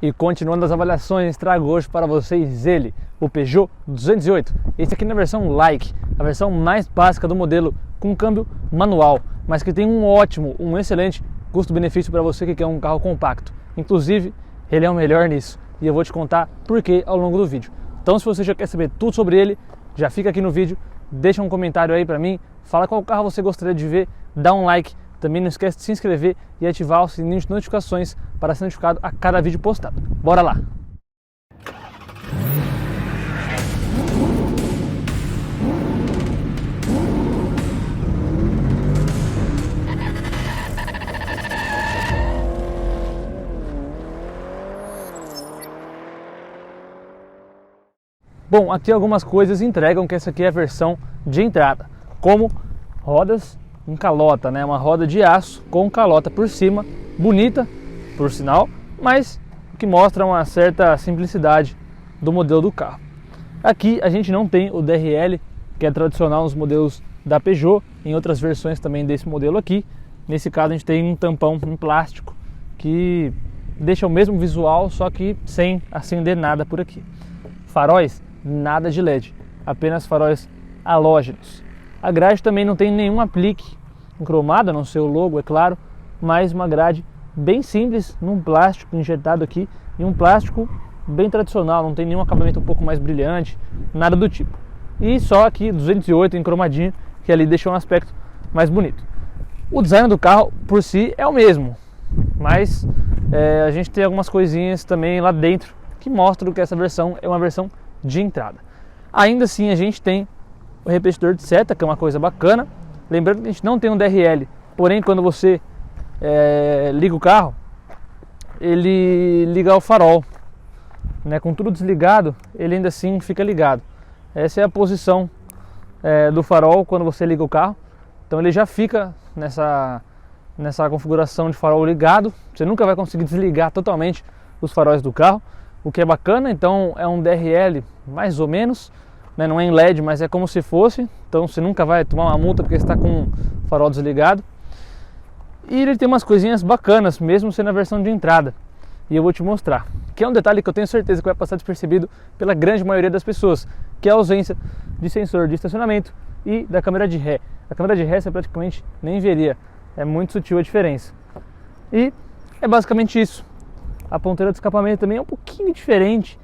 E continuando as avaliações, trago hoje para vocês ele, o Peugeot 208. Esse aqui na versão Like, a versão mais básica do modelo, com câmbio manual, mas que tem um excelente custo-benefício para você que quer um carro compacto. Inclusive, ele é o melhor nisso e eu vou te contar por quê ao longo do vídeo. Então, se você já quer saber tudo sobre ele, já fica aqui no vídeo, deixa um comentário aí para mim, fala qual carro você gostaria de ver, dá um like. Também não esquece de se inscrever e ativar o sininho de notificações para ser notificado a cada vídeo postado. Bora lá! Bom, aqui algumas coisas entregam que essa aqui é a versão de entrada, como rodas em calota, né? Uma roda de aço com calota por cima, bonita, por sinal, mas que mostra uma certa simplicidade do modelo do carro. Aqui a gente não tem o DRL, que é tradicional nos modelos da Peugeot, em outras versões também desse modelo aqui. Nesse caso a gente tem um tampão em plástico que deixa o mesmo visual, só que sem acender nada por aqui. Faróis, nada de LED, apenas faróis halógenos. A grade também não tem nenhum aplique em cromado, a não ser o logo, é claro, mas uma grade bem simples, num plástico injetado aqui, e um plástico bem tradicional, não tem nenhum acabamento um pouco mais brilhante, nada do tipo. E só aqui 208 em cromadinho, que ali deixa um aspecto mais bonito. O design do carro por si é o mesmo, mas a gente tem algumas coisinhas também lá dentro que mostram que essa versão é uma versão de entrada. Ainda assim a gente tem o repetidor de seta, que é uma coisa bacana. Lembrando que a gente não tem um DRL, porém quando você liga o carro, ele liga o farol, né? Com tudo desligado, ele ainda assim fica ligado. Essa é a posição do farol quando você liga o carro. Então ele já fica nessa configuração de farol ligado. Você nunca vai conseguir desligar totalmente os faróis do carro, o que é bacana. Então é um DRL mais ou menos, né? Não é em LED, mas é como se fosse. Então você nunca vai tomar uma multa porque está com o farol desligado. E ele tem umas coisinhas bacanas, mesmo sendo a versão de entrada. E eu vou te mostrar, que é um detalhe que eu tenho certeza que vai passar despercebido pela grande maioria das pessoas, que é a ausência de sensor de estacionamento e da câmera de ré. A câmera de ré você praticamente nem veria, é muito sutil a diferença. E é basicamente isso. A ponteira de escapamento também é um pouquinho diferente.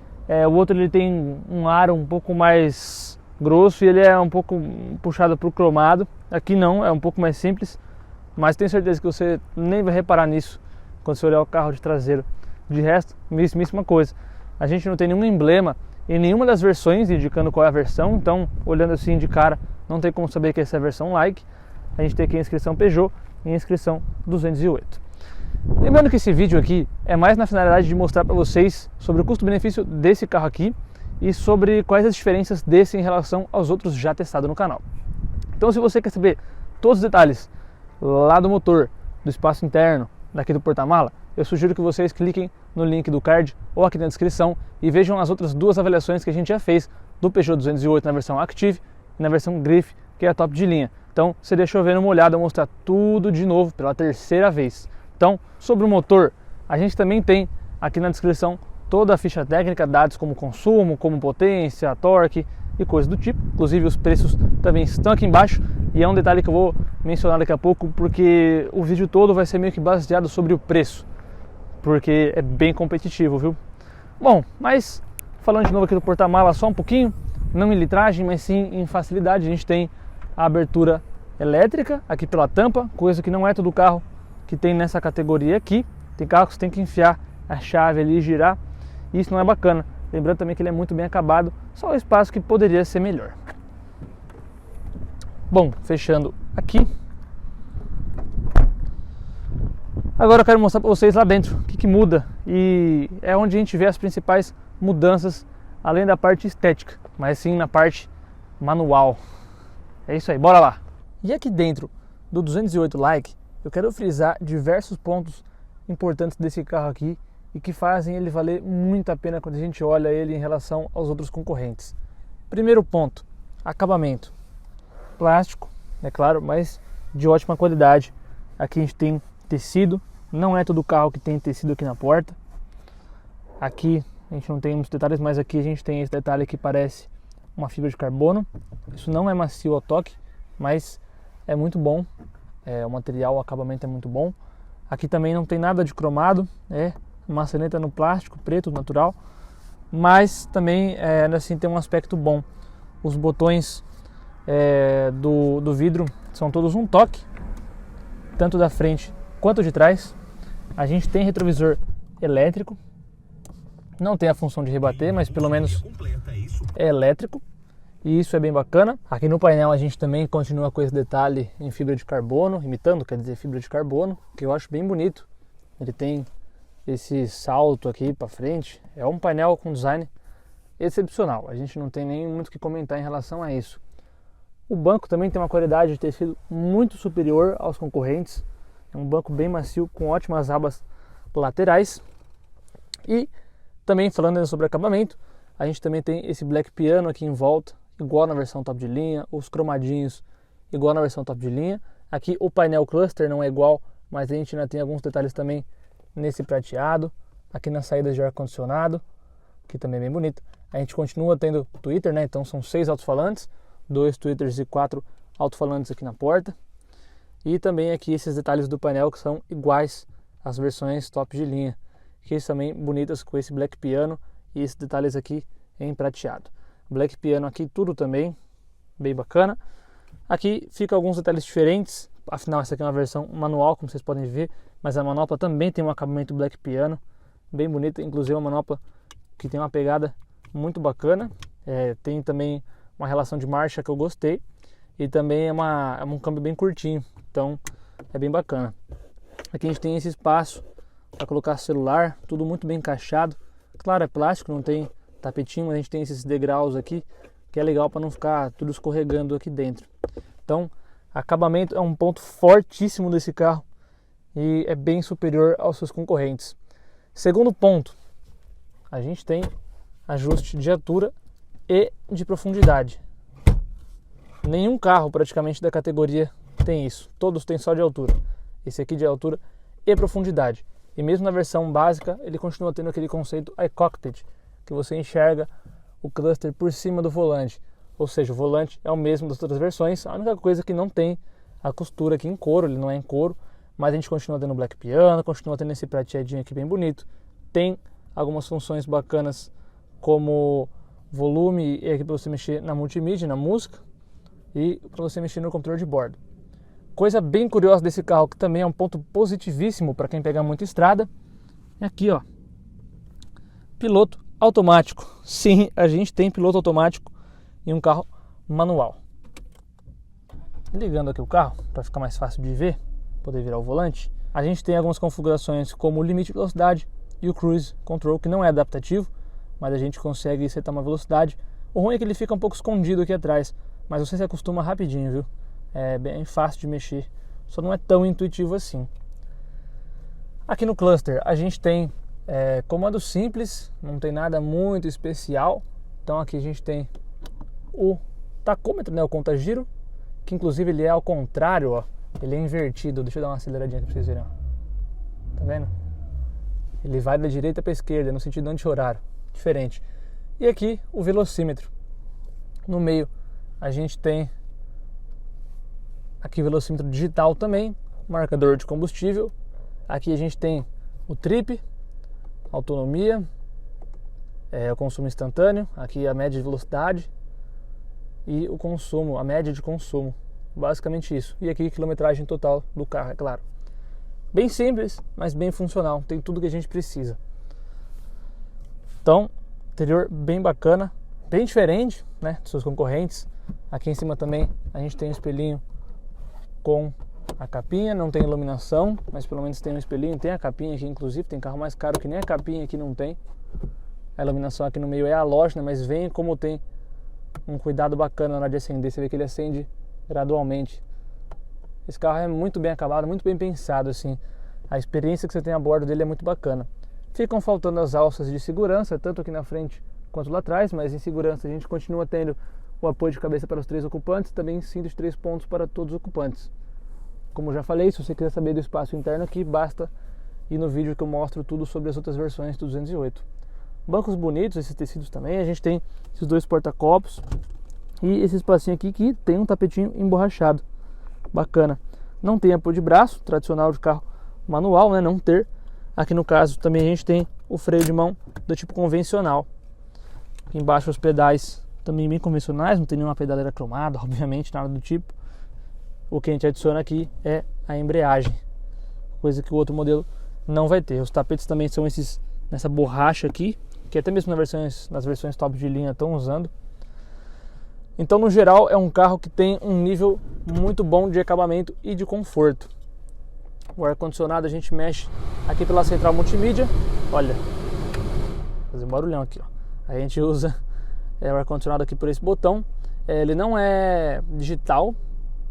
O outro ele tem um aro um pouco mais grosso e ele é um pouco puxado para o cromado. Aqui não, é um pouco mais simples, mas tenho certeza que você nem vai reparar nisso quando você olhar o carro de traseiro. De resto, mesma coisa. A gente não tem nenhum emblema em nenhuma das versões indicando qual é a versão, então olhando assim de cara não tem como saber que essa é a versão Like. A gente tem aqui a inscrição Peugeot e a inscrição 208. Lembrando que esse vídeo aqui é mais na finalidade de mostrar para vocês sobre o custo-benefício desse carro aqui e sobre quais as diferenças desse em relação aos outros já testados no canal. Então, se você quer saber todos os detalhes lá do motor, do espaço interno, daqui do porta-mala, eu sugiro que vocês cliquem no link do card ou aqui na descrição e vejam as outras duas avaliações que a gente já fez do Peugeot 208 na versão Active e na versão Griffe, que é a top de linha. Então, você deixa eu ver uma olhada, eu mostrar tudo de novo pela terceira vez. Então, sobre o motor, a gente também tem aqui na descrição toda a ficha técnica, dados como consumo, como potência, torque e coisas do tipo. Inclusive os preços também estão aqui embaixo e é um detalhe que eu vou mencionar daqui a pouco, porque o vídeo todo vai ser meio que baseado sobre o preço, porque é bem competitivo, viu? Bom, mas falando de novo aqui do porta-mala só um pouquinho, não em litragem, mas sim em facilidade. A gente tem a abertura elétrica aqui pela tampa, coisa que não é todo carro que tem nessa categoria aqui. Tem carro que você tem que enfiar a chave ali e girar, e isso não é bacana. Lembrando também que ele é muito bem acabado, só o espaço que poderia ser melhor. Bom, fechando aqui. Agora eu quero mostrar para vocês lá dentro o que muda, e é onde a gente vê as principais mudanças, além da parte estética, mas sim na parte manual. É isso aí, bora lá! E aqui dentro do 208 Like, eu quero frisar diversos pontos importantes desse carro aqui e que fazem ele valer muito a pena quando a gente olha ele em relação aos outros concorrentes. Primeiro ponto, acabamento. Plástico, é claro, mas de ótima qualidade. Aqui a gente tem tecido, não é todo carro que tem tecido aqui na porta. Aqui a gente não tem muitos detalhes, mas aqui a gente tem esse detalhe que parece uma fibra de carbono. Isso não é macio ao toque, mas é muito bom. O material, o acabamento é muito bom. Aqui também não tem nada de cromado, é maçaneta no plástico, preto, natural. Mas também, assim, tem um aspecto bom. Os botões do vidro são todos um toque, tanto da frente quanto de trás. A gente tem retrovisor elétrico, não tem a função de rebater, mas pelo menos é elétrico, e isso é bem bacana. Aqui no painel a gente também continua com esse detalhe em fibra de carbono, imitando, quer dizer, fibra de carbono, que eu acho bem bonito. Ele tem esse salto aqui para frente, é um painel com design excepcional, a gente não tem nem muito o que comentar em relação a isso. O banco também tem uma qualidade de tecido muito superior aos concorrentes, é um banco bem macio com ótimas abas laterais. E também falando sobre acabamento, a gente também tem esse black piano aqui em volta, igual na versão top de linha, os cromadinhos igual na versão top de linha. Aqui o painel cluster não é igual, mas a gente ainda tem alguns detalhes também nesse prateado, aqui nas saídas de ar-condicionado, que também é bem bonito. A gente continua tendo tweeter, né? Então são 6 alto-falantes, 2 tweeters e 4 alto-falantes aqui na porta. E também aqui esses detalhes do painel que são iguais às versões top de linha, que também bonitas com esse black piano e esses detalhes aqui em prateado. Black piano aqui tudo também bem bacana. Aqui fica alguns detalhes diferentes, afinal essa aqui é uma versão manual, como vocês podem ver, mas a manopla também tem um acabamento black piano, bem bonita, inclusive uma manopla que tem uma pegada muito bacana. Tem também uma relação de marcha que eu gostei, e também é um câmbio bem curtinho, então é bem bacana. Aqui a gente tem esse espaço para colocar celular, tudo muito bem encaixado. Claro, é plástico, não tem tapetinho, mas a gente tem esses degraus aqui, que é legal para não ficar tudo escorregando aqui dentro. Então, acabamento é um ponto fortíssimo desse carro e é bem superior aos seus concorrentes. Segundo ponto, a gente tem ajuste de altura e de profundidade. Nenhum carro praticamente da categoria tem isso, todos têm só de altura. Esse aqui de altura e profundidade. E mesmo na versão básica, ele continua tendo aquele conceito iCockpit, que você enxerga o cluster por cima do volante. Ou seja, o volante é o mesmo das outras versões, a única coisa que não tem a costura aqui em couro, ele não é em couro, mas a gente continua tendo black piano, continua tendo esse prateadinho aqui bem bonito. Tem algumas funções bacanas como volume e aqui para você mexer na multimídia, na música, e para você mexer no controle de bordo. Coisa bem curiosa desse carro, que também é um ponto positivíssimo para quem pegar muita estrada, é aqui, ó, piloto automático. Sim, a gente tem piloto automático em um carro manual. Ligando aqui o carro para ficar mais fácil de ver, poder virar o volante, a gente tem algumas configurações como o limite de velocidade e o cruise control, que não é adaptativo, mas a gente consegue setar uma velocidade. O ruim é que ele fica um pouco escondido aqui atrás, mas você se acostuma rapidinho, viu? É bem fácil de mexer, só não é tão intuitivo assim. Aqui no cluster a gente tem comando simples, não tem nada muito especial. Então aqui a gente tem o tacômetro, né, o conta-giro, que inclusive ele é ao contrário, ó, ele é invertido. Deixa eu dar uma aceleradinha aqui pra vocês verem, ó. Tá vendo? Ele vai da direita para esquerda, no sentido anti-horário, diferente. E aqui o velocímetro. No meio a gente tem aqui o velocímetro digital também, marcador de combustível. Aqui a gente tem o trip, autonomia, o consumo instantâneo, aqui a média de velocidade e o consumo, a média de consumo, basicamente isso. E aqui a quilometragem total do carro, é claro. Bem simples, mas bem funcional, tem tudo que a gente precisa. Então, interior bem bacana, bem diferente, né, dos seus concorrentes. Aqui em cima também a gente tem um espelhinho com a capinha, não tem iluminação, mas pelo menos tem um espelhinho, tem a capinha aqui, inclusive tem carro mais caro que nem a capinha aqui não tem. A iluminação aqui no meio é halógena, mas vem como tem um cuidado bacana na hora de acender, você vê que ele acende gradualmente. Esse carro é muito bem acabado, muito bem pensado, assim. A experiência que você tem a bordo dele é muito bacana. Ficam faltando as alças de segurança, tanto aqui na frente quanto lá atrás, mas em segurança a gente continua tendo o apoio de cabeça para os 3 ocupantes, também cinto de 3 pontos para todos os ocupantes. Como já falei, se você quiser saber do espaço interno aqui, basta ir no vídeo que eu mostro tudo sobre as outras versões do 208. Bancos bonitos, esses tecidos também. A gente tem esses dois porta-copos e esse espacinho aqui que tem um tapetinho emborrachado, bacana. Não tem apoio de braço, tradicional de carro manual, né? Não ter. Aqui no caso também a gente tem o freio de mão do tipo convencional. Aqui embaixo os pedais também bem convencionais, não tem nenhuma pedaleira cromada, obviamente, nada do tipo. O que a gente adiciona aqui é a embreagem, coisa que o outro modelo não vai ter. Os tapetes também são esses nessa borracha aqui, que até mesmo nas versões top de linha estão usando. Então, no geral, é um carro que tem um nível muito bom de acabamento e de conforto. O ar-condicionado a gente mexe aqui pela central multimídia. Olha, vou fazer um barulhão aqui, ó. A gente usa o ar-condicionado aqui por esse botão. Ele não é digital,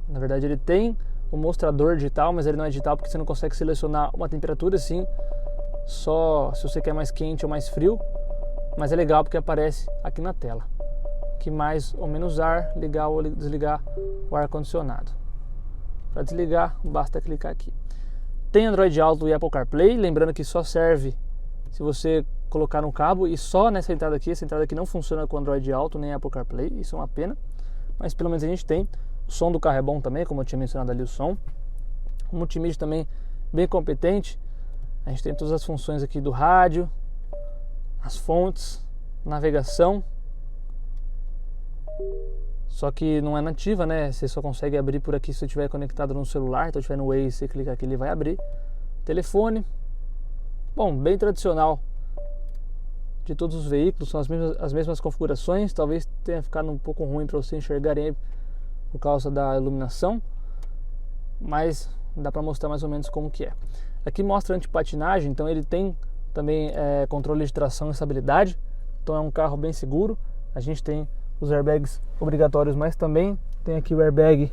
na verdade ele tem o mostrador digital, mas ele não é digital porque você não consegue selecionar uma temperatura assim, só se você quer mais quente ou mais frio. Mas é legal porque aparece aqui na tela que mais ou menos ar, ligar ou desligar o ar-condicionado. Para desligar, basta clicar aqui. Tem Android Auto e Apple CarPlay, lembrando que só serve se você colocar no cabo e só nessa entrada aqui. Essa entrada aqui não funciona com Android Auto nem Apple CarPlay, isso é uma pena, mas pelo menos a gente tem. O som do carro é bom também, como eu tinha mencionado ali o som. O multimídia também bem competente. A gente tem todas as funções aqui do rádio, as fontes, navegação. Só que não é nativa, né? Você só consegue abrir por aqui se você estiver conectado no celular. Então, se estiver no Waze, você clica aqui, ele vai abrir. Telefone. Bom, bem tradicional de todos os veículos, são as mesmas configurações. Talvez tenha ficado um pouco ruim para você enxergarem aí por causa da iluminação, mas dá para mostrar mais ou menos como que é. Aqui mostra antipatinagem, então ele tem também controle de tração e estabilidade. Então é um carro bem seguro. A gente tem os airbags obrigatórios, mas também tem aqui o airbag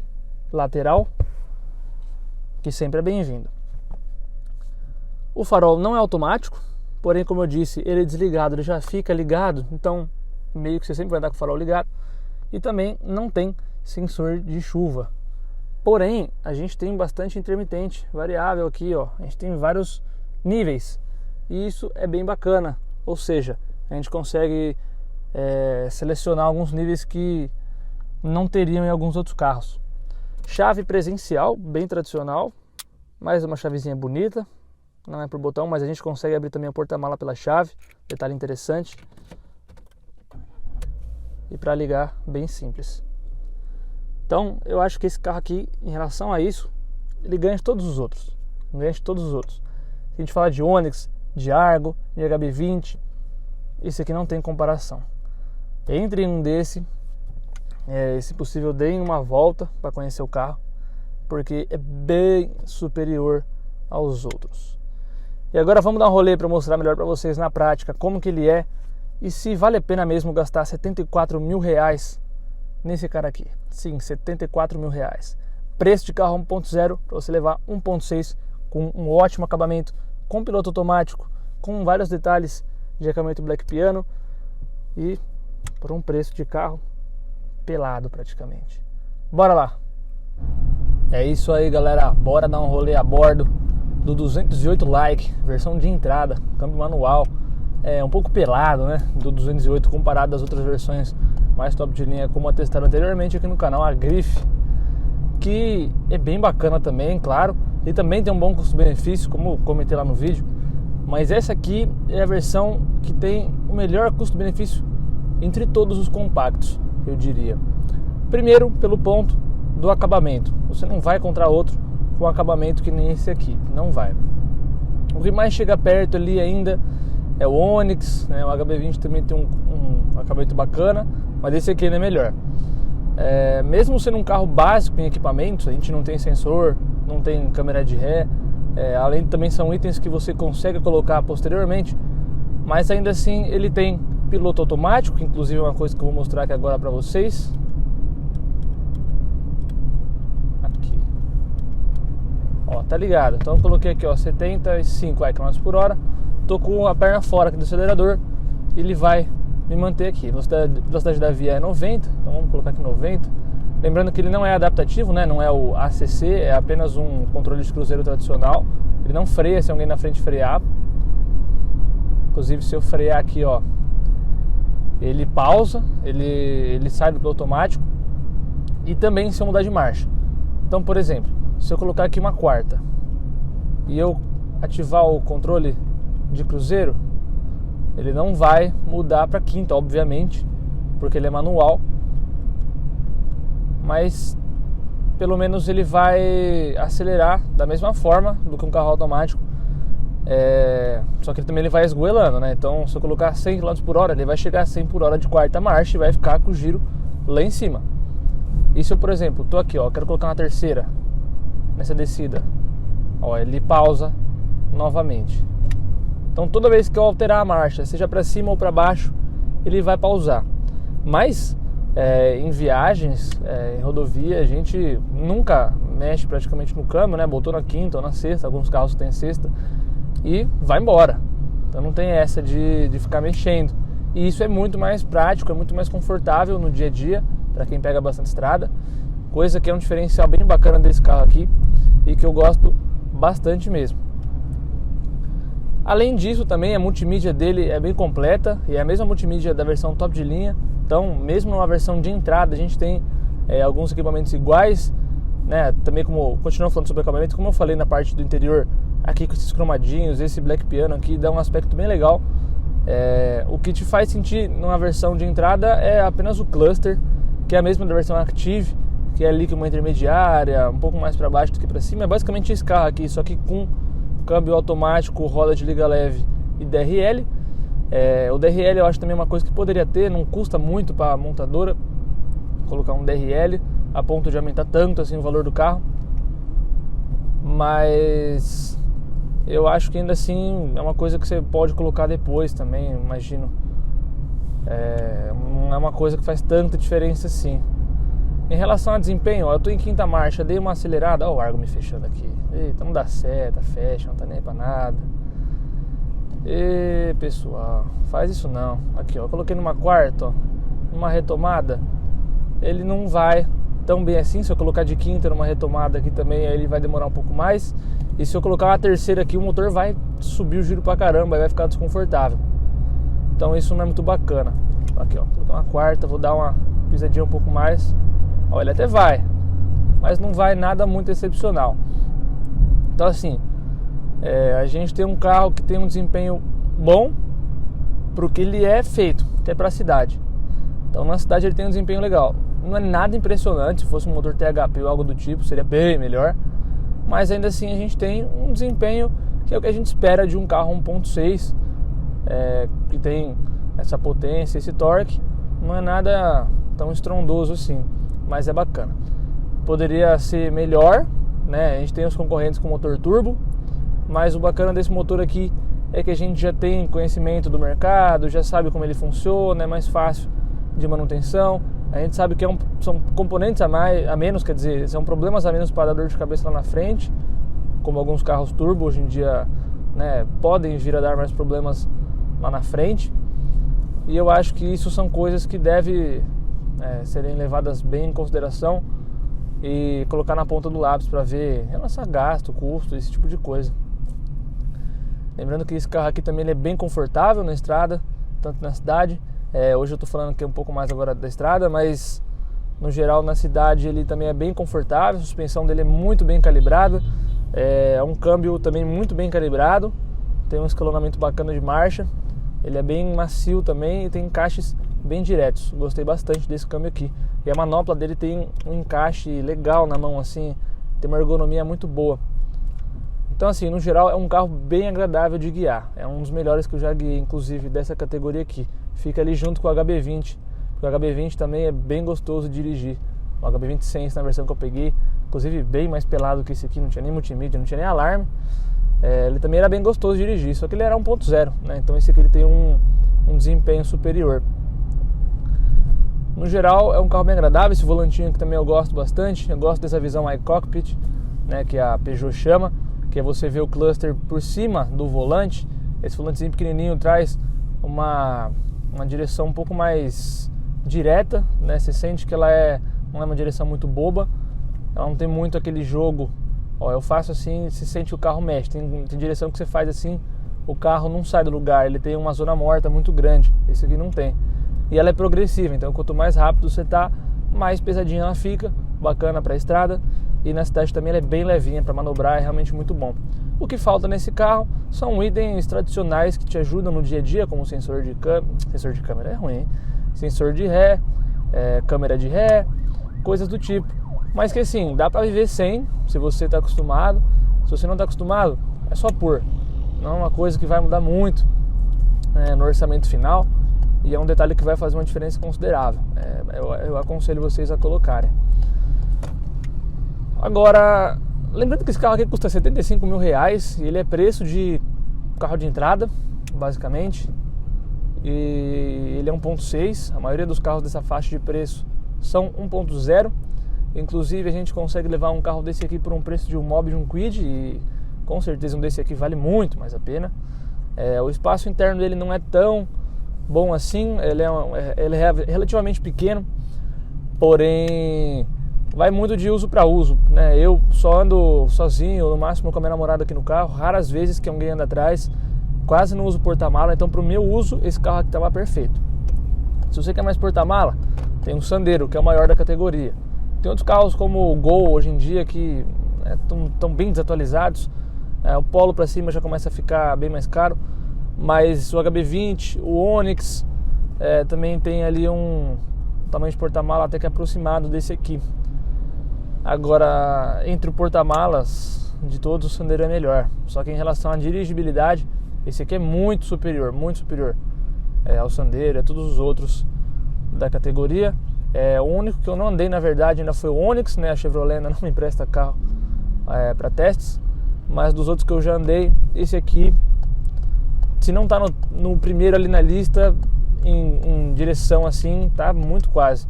lateral, que sempre é bem-vindo. O farol não é automático, porém, como eu disse, ele é desligado, ele já fica ligado, então meio que você sempre vai andar com o farol ligado. E também não tem sensor de chuva. Porém, a gente tem bastante intermitente variável aqui, ó. A gente tem vários níveis e isso é bem bacana. Ou seja, a gente consegue selecionar alguns níveis que não teriam em alguns outros carros. Chave presencial, bem tradicional, mais uma chavezinha bonita, não é por botão, mas a gente consegue abrir também o porta-mala pela chave, detalhe interessante. E para ligar, bem simples. Então, eu acho que esse carro aqui, em relação a isso, ele ganha de todos os outros. Ganha de todos os outros. Se a gente falar de Onix, de Argo, de HB20, esse aqui não tem comparação. Entre em um desse, se possível, deem uma volta para conhecer o carro, porque é bem superior aos outros. E agora vamos dar um rolê para mostrar melhor para vocês na prática como que ele é e se vale a pena mesmo gastar 74 mil reais nesse cara aqui. Sim, 74 mil reais. Preço de carro 1.0 para você levar 1.6 com um ótimo acabamento, com piloto automático, com vários detalhes de acabamento Black Piano e por um preço de carro pelado praticamente. Bora lá! É isso aí, galera, bora dar um rolê a bordo do 208 Like, versão de entrada, câmbio manual, um pouco pelado, né, do 208 comparado às outras versões mais top de linha, como atestaram anteriormente aqui no canal, a Grife, que é bem bacana também, claro, e também tem um bom custo-benefício, como comentei lá no vídeo, mas essa aqui é a versão que tem o melhor custo-benefício entre todos os compactos, eu diria. Primeiro, pelo ponto do acabamento, você não vai encontrar outro com acabamento que nem esse aqui, não vai. O que mais chega perto ali ainda é o Onix, né? O HB20 também tem um acabamento bacana, mas esse aqui ainda é melhor. Mesmo sendo um carro básico em equipamentos, a gente não tem sensor, não tem câmera de ré, além também são itens que você consegue colocar posteriormente, mas ainda assim ele tem piloto automático, que inclusive é uma coisa que eu vou mostrar aqui agora para vocês. Aqui, ó, tá ligado? Então eu coloquei aqui, ó, 75 km por hora. Tô com a perna fora aqui do acelerador e ele vai me manter aqui. A velocidade da via é 90, então vamos colocar aqui 90. Lembrando que ele não é adaptativo, né? Não é o ACC, é apenas um controle de cruzeiro tradicional. Ele não freia se alguém na frente frear. Inclusive, se eu frear aqui, ó, ele pausa, ele sai do automático. E também se eu mudar de marcha. Então, por exemplo, se eu colocar aqui uma quarta e eu ativar o controle de cruzeiro, ele não vai mudar para quinta, obviamente, porque ele é manual. Mas pelo menos ele vai acelerar da mesma forma do que um carro automático. Só que também ele vai esgoelando, né? Então, se eu colocar 100 km por hora, ele vai chegar a 100 por hora de quarta marcha e vai ficar com o giro lá em cima. E se eu, por exemplo, tô aqui, ó, quero colocar uma terceira nessa descida, ó, ele pausa novamente. Então, toda vez que eu alterar a marcha, seja para cima ou para baixo, ele vai pausar. Mas em viagens, em rodovia, a gente nunca mexe praticamente no câmbio, né? Botou na quinta ou na sexta, alguns carros têm sexta, e vai embora. Então não tem essa de ficar mexendo. E isso é muito mais prático, é muito mais confortável no dia a dia, para quem pega bastante estrada. Coisa que é um diferencial bem bacana desse carro aqui e que eu gosto bastante mesmo. Além disso, também a multimídia dele é bem completa e é a mesma multimídia da versão top de linha. Então, mesmo numa versão de entrada, a gente tem alguns equipamentos iguais, né? Também, como continuando falando sobre acabamento, como eu falei na parte do interior, aqui com esses cromadinhos, esse black piano aqui dá um aspecto bem legal. O que te faz sentir numa versão de entrada é apenas o cluster, que é a mesma da versão Active, que é ali com uma intermediária, um pouco mais para baixo do que para cima. É basicamente esse carro aqui, só que com câmbio automático, roda de liga leve e DRL. O DRL eu acho também uma coisa que poderia ter, não custa muito para a montadora colocar um DRL a ponto de aumentar tanto assim o valor do carro, mas eu acho que ainda assim é uma coisa que você pode colocar depois também, imagino. Não é uma coisa que faz tanta diferença assim. Em relação a desempenho, eu tô em quinta marcha, dei uma acelerada, ó, o Argo me fechando aqui. Eita, não dá seta, fecha, não tá nem pra nada. E pessoal, faz isso não. Aqui, ó, eu coloquei numa quarta, ó, numa retomada, ele não vai tão bem assim. Se eu colocar de quinta numa retomada aqui também, aí ele vai demorar um pouco mais. E se eu colocar uma terceira aqui, o motor vai subir o giro pra caramba e vai ficar desconfortável. Então isso não é muito bacana. Aqui, ó, vou colocar uma quarta, vou dar uma pisadinha um pouco mais. Ó, ele até vai, mas não vai nada muito excepcional. Então assim, a gente tem um carro que tem um desempenho bom pro que ele é feito, que é pra cidade. Então na cidade ele tem um desempenho legal. Não é nada impressionante, se fosse um motor THP ou algo do tipo, seria bem melhor. Mas ainda assim a gente tem um desempenho que é o que a gente espera de um carro 1.6, que tem essa potência, esse torque. Não é nada tão estrondoso assim, mas é bacana. Poderia ser melhor, né? A gente tem os concorrentes com motor turbo, mas o bacana desse motor aqui é que a gente já tem conhecimento do mercado, já sabe como ele funciona, é mais fácil de manutenção. A gente sabe que são componentes a menos, quer dizer, são problemas a menos para dar dor de cabeça lá na frente, como alguns carros turbo hoje em dia, né, podem vir a dar mais problemas lá na frente. E eu acho que isso são coisas que devem serem levadas bem em consideração e colocar na ponta do lápis para ver relação a gasto, custo, esse tipo de coisa. Lembrando que esse carro aqui também ele é bem confortável na estrada, tanto na cidade. Hoje eu estou falando aqui um pouco mais agora da estrada, mas no geral na cidade ele também é bem confortável. A suspensão dele é muito bem calibrada, é um câmbio também muito bem calibrado, tem um escalonamento bacana de marcha. Ele é bem macio também e tem encaixes bem diretos. Gostei bastante desse câmbio aqui. E a manopla dele tem um encaixe legal na mão, assim, tem uma ergonomia muito boa. Então assim, no geral é um carro bem agradável de guiar. É um dos melhores que eu já guiei, inclusive, dessa categoria aqui. Fica ali junto com o HB20. O HB20 também é bem gostoso de dirigir. O HB20 Sense na versão que eu peguei, inclusive bem mais pelado que esse aqui, não tinha nem multimídia, não tinha nem alarme. Ele também era bem gostoso de dirigir, só que ele era 1.0, né? Então esse aqui ele tem um desempenho superior. No geral é um carro bem agradável. Esse volantinho aqui também eu gosto bastante. Eu gosto dessa visão iCockpit, né, que a Peugeot chama, que é você ver o cluster por cima do volante. Esse volantezinho pequenininho traz uma direção um pouco mais direta, né? Você sente que ela não é uma direção muito boba. Ela não tem muito aquele jogo, ó, eu faço assim, se sente o carro mexe. Tem direção que você faz assim, o carro não sai do lugar, ele tem uma zona morta muito grande, esse aqui não tem. E ela é progressiva, então quanto mais rápido você tá, mais pesadinha ela fica, bacana para a estrada. E na cidade também ela é bem levinha, para manobrar é realmente muito bom. O que falta nesse carro são itens tradicionais que te ajudam no dia a dia, como sensor de câmera é ruim, hein? Sensor de ré, câmera de ré, coisas do tipo. Mas que assim, dá para viver sem, se você está acostumado. Se você não está acostumado, é só pôr. Não é uma coisa que vai mudar muito no orçamento final. E é um detalhe que vai fazer uma diferença considerável. Eu aconselho vocês a colocarem. Agora, lembrando que esse carro aqui custa R$75 mil, e ele é preço de carro de entrada, basicamente. E ele é 1.6, a maioria dos carros dessa faixa de preço são 1.0. Inclusive a gente consegue levar um carro desse aqui por um preço de um Mobi, de um Kwid, e com certeza um desse aqui vale muito mais a pena. O espaço interno dele não é tão bom assim, ele é relativamente pequeno, porém vai muito de uso para uso, né? Eu só ando sozinho, no máximo com a minha namorada aqui no carro, raras vezes que alguém anda atrás, quase não uso porta-mala, então para o meu uso esse carro aqui estava perfeito. Se você quer mais porta-mala, tem um Sandero, que é o maior da categoria. Tem outros carros como o Gol hoje em dia que estão bem desatualizados. O Polo para cima já começa a ficar bem mais caro, mas o HB20, o Onix também tem ali um tamanho de porta-mala até que aproximado desse aqui. Agora, entre o porta-malas de todos, o Sandero é melhor. Só que em relação à dirigibilidade, esse aqui é muito superior ao Sandero, a todos os outros da categoria. O único que eu não andei, na verdade, ainda foi o Onix, né? A Chevrolet ainda não me empresta carro para testes. Mas dos outros que eu já andei, esse aqui, se não tá no primeiro ali na lista, em direção assim, tá muito quase.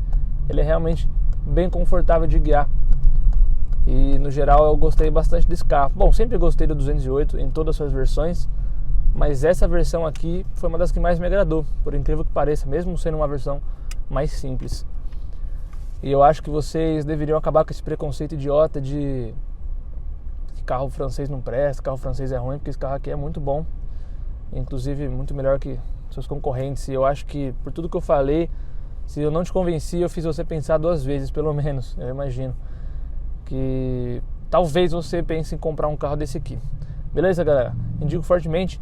Ele é realmente bem confortável de guiar. E no geral eu gostei bastante desse carro. Bom, sempre gostei do 208 em todas as suas versões, mas essa versão aqui foi uma das que mais me agradou, por incrível que pareça, mesmo sendo uma versão mais simples. E eu acho que vocês deveriam acabar com esse preconceito idiota de que carro francês não presta, carro francês é ruim, porque esse carro aqui é muito bom, inclusive muito melhor que seus concorrentes. E eu acho que, por tudo que eu falei, se eu não te convenci, eu fiz você pensar 2 vezes, pelo menos, eu imagino. Que talvez você pense em comprar um carro desse aqui. Beleza, galera? Indico fortemente.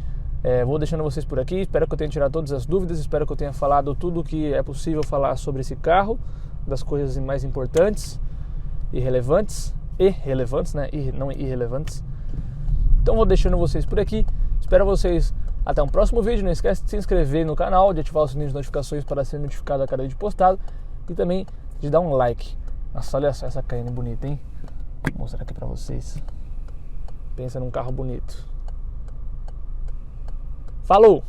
Vou deixando vocês por aqui. Espero que eu tenha tirado todas as dúvidas. Espero que eu tenha falado tudo o que é possível falar sobre esse carro, das coisas mais importantes e relevantes, né? E não irrelevantes. Então vou deixando vocês por aqui. Espero vocês até um próximo vídeo. Não esquece de se inscrever no canal, de ativar o sininho de notificações para ser notificado a cada vídeo postado, e também de dar um like. Nossa, olha só essa Cayenne bonita, hein? Vou mostrar aqui pra vocês. Pensa num carro bonito. Falou!